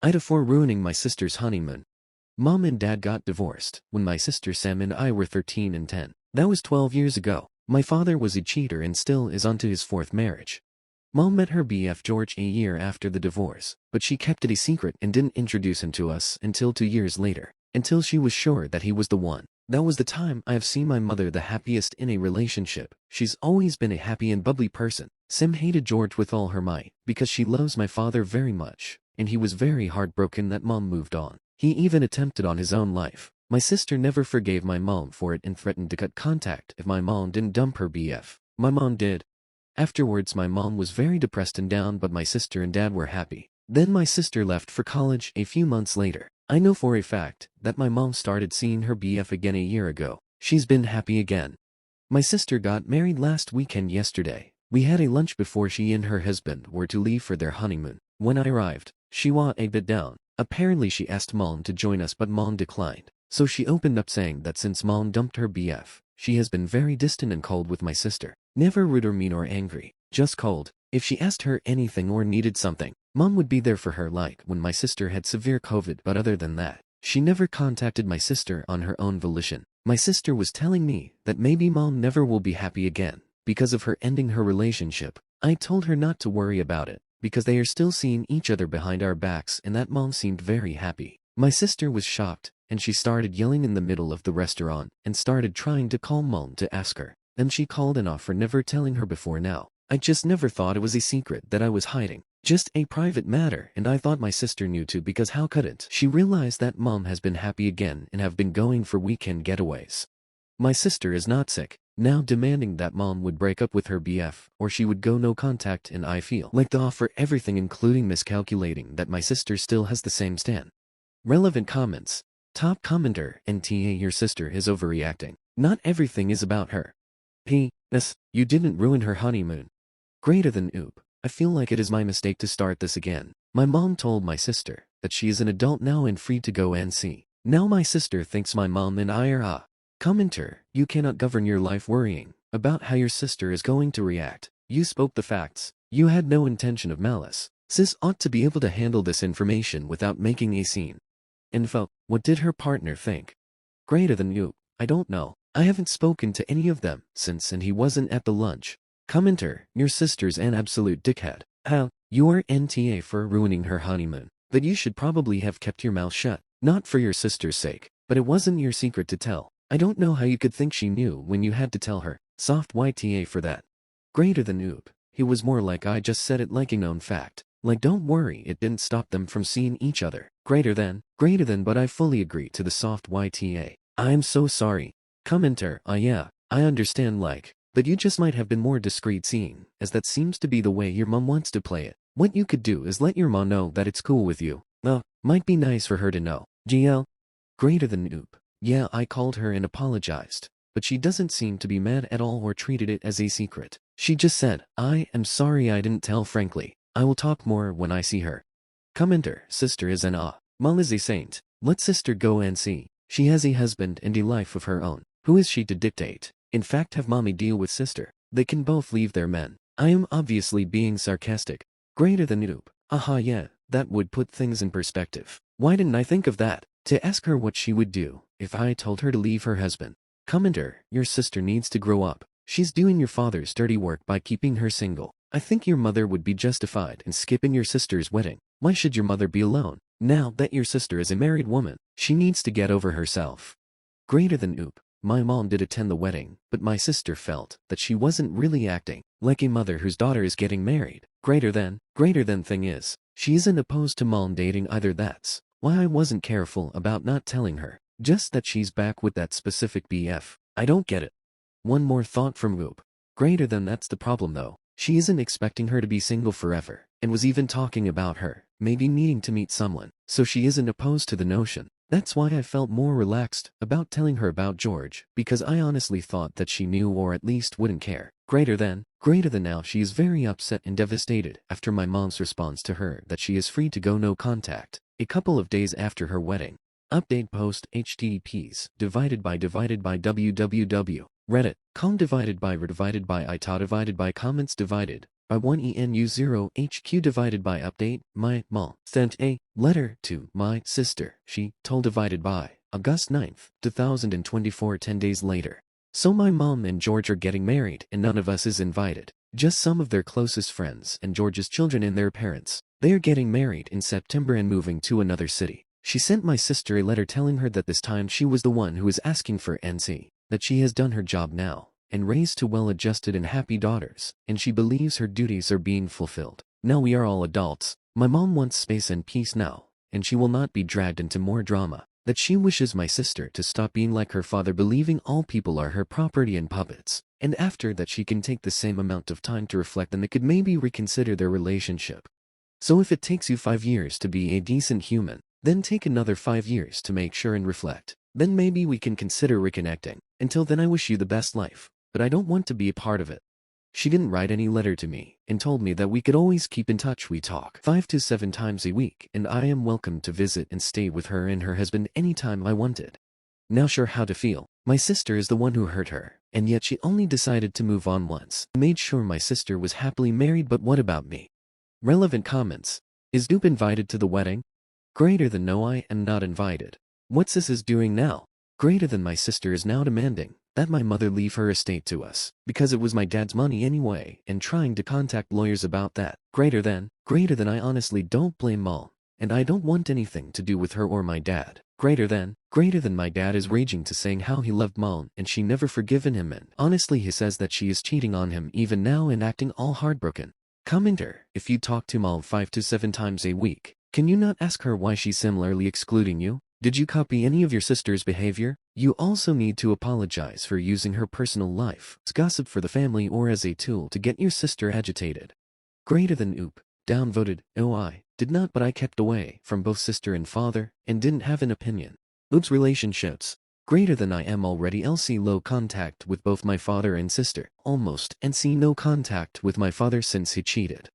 Ida for ruining my sister's honeymoon. Mom and Dad got divorced when my sister Sam and I were 13 and 10. That was 12 years ago. My father was a cheater and still is onto his fourth marriage. Mom met her BF George a year after the divorce, but she kept it a secret and didn't introduce him to us until 2 years later, until she was sure that he was the one. That was the time I have seen my mother the happiest in a relationship. She's always been a happy and bubbly person. Sam hated George with all her might because she loves my father very much, and he was very heartbroken that Mom moved on. He even attempted on his own life. My sister never forgave my mom for it and threatened to cut contact if my mom didn't dump her BF. My mom did. Afterwards my mom was very depressed and down, but my sister and dad were happy. Then my sister left for college a few months later. I know for a fact that my mom started seeing her BF again a year ago. She's been happy again. My sister got married last weekend yesterday. We had a lunch before she and her husband were to leave for their honeymoon. When I arrived, she was a bit down. Apparently she asked Mom to join us, but Mom declined. So she opened up saying that since Mom dumped her BF, she has been very distant and cold with my sister. Never rude or mean or angry, just cold. If she asked her anything or needed something, Mom would be there for her, like when my sister had severe COVID, but other than that, she never contacted my sister on her own volition. My sister was telling me that maybe Mom never will be happy again because of her ending her relationship. I told her not to worry about it, because they are still seeing each other behind our backs, and that Mom seemed very happy. My sister was shocked, and she started yelling in the middle of the restaurant and started trying to call Mom to ask her. Then she called and off for never telling her before now. I just never thought it was a secret that I was hiding. Just a private matter, and I thought my sister knew too, because how couldn't she realize that Mom has been happy again and have been going for weekend getaways? My sister is not sick, now demanding that Mom would break up with her BF or she would go no contact, and I feel like they offer everything, including miscalculating that my sister still has the same stand. Relevant comments. Top commenter: NTA, your sister is overreacting. Not everything is about her. P.S. You didn't ruin her honeymoon. Greater than oop. I feel like it is my mistake to start this again. My mom told my sister that she is an adult now and free to go and see. Now my sister thinks my mom and I are Commenter: you cannot govern your life worrying about how your sister is going to react. You spoke the facts. You had no intention of malice. Sis ought to be able to handle this information without making a scene. Info: what did her partner think? Greater than you. I don't know. I haven't spoken to any of them since, and he wasn't at the lunch. Commenter: your sister's an absolute dickhead. How? You are NTA for ruining her honeymoon. But you should probably have kept your mouth shut. Not for your sister's sake, but it wasn't your secret to tell. I don't know how you could think she knew when you had to tell her. Soft YTA for that. Greater than oop. He was more like I just said it like a known fact. Like don't worry, it didn't stop them from seeing each other. Greater than, but I fully agree to the soft YTA. I'm so sorry. Commenter: yeah, I understand, but you just might have been more discreet, seeing as that seems to be the way your mom wants to play it. What you could do is let your mom know that it's cool with you. Might be nice for her to know. GL. Greater than oop. Yeah, I called her and apologized, but she doesn't seem to be mad at all or treated it as a secret. She just said, I am sorry I didn't tell, frankly. I will talk more when I see her. Commenter: sister is an mom is a saint. Let sister go and see. She has a husband and a life of her own. Who is she to dictate? In fact, have mommy deal with sister. They can both leave their men. I am obviously being sarcastic. Greater than oop. Yeah, that would put things in perspective. Why didn't I think of that? To ask her what she would do if I told her to leave her husband. Commenter: your sister needs to grow up. She's doing your father's dirty work by keeping her single. I think your mother would be justified in skipping your sister's wedding. Why should your mother be alone? Now that your sister is a married woman, she needs to get over herself. Greater than oop. My mom did attend the wedding, but my sister felt that she wasn't really acting like a mother whose daughter is getting married. Greater than thing is, she isn't opposed to mom dating either. That's why I wasn't careful about not telling her. Just that she's back with that specific BF. I don't get it. One more thought from oop. Greater than that's the problem though. She isn't expecting her to be single forever, and was even talking about her maybe needing to meet someone, so she isn't opposed to the notion. That's why I felt more relaxed about telling her about George, because I honestly thought that she knew or at least wouldn't care. Greater than now she is very upset and devastated after my mom's response to her that she is free to go no contact, a couple of days after her wedding. Update post https divided by www. Reddit com divided by ITA divided by comments divided by 1ENU0HQ divided by update. My mom sent a letter to my sister. She told divided by August 9th, 2024, 10 days later. So my mom and George are getting married and none of us is invited. Just some of their closest friends and George's children and their parents. They are getting married in September and moving to another city. She sent my sister a letter telling her that this time she was the one who was asking for NC, that she has done her job now, and raised two well-adjusted and happy daughters, and she believes her duties are being fulfilled. Now we are all adults. My mom wants space and peace now, and she will not be dragged into more drama. That she wishes my sister to stop being like her father, believing all people are her property and puppets, and after that she can take the same amount of time to reflect and they could maybe reconsider their relationship. So if it takes you 5 years to be a decent human, then take another 5 years to make sure and reflect. Then maybe we can consider reconnecting. Until then I wish you the best life, but I don't want to be a part of it. She didn't write any letter to me and told me that we could always keep in touch. We talk 5 to 7 times a week and I am welcome to visit and stay with her and her husband anytime I wanted. Now sure how to feel. My sister is the one who hurt her, and yet she only decided to move on once. I made sure my sister was happily married, but what about me? Relevant comments. Is Dupe invited to the wedding? Greater than no, I am not invited. What's this is doing now? Greater than my sister is now demanding that my mother leave her estate to us, because it was my dad's money anyway, and trying to contact lawyers about that. Greater than I honestly don't blame Mom, and I don't want anything to do with her or my dad. Greater than my dad is raging to saying how he loved Mom and she never forgiven him, and honestly he says that she is cheating on him even now and acting all heartbroken. Commenter, if you talk to Mom 5 to 7 times a week, can you not ask her why she's similarly excluding you? Did you copy any of your sister's behavior? You also need to apologize for using her personal life as gossip for the family or as a tool to get your sister agitated. Greater than oop. Downvoted. Oh, I did not, but I kept away from both sister and father and didn't have an opinion. Oops. Relationships. Greater than I am already LC low contact with both my father and sister. Almost NC no contact with my father since he cheated.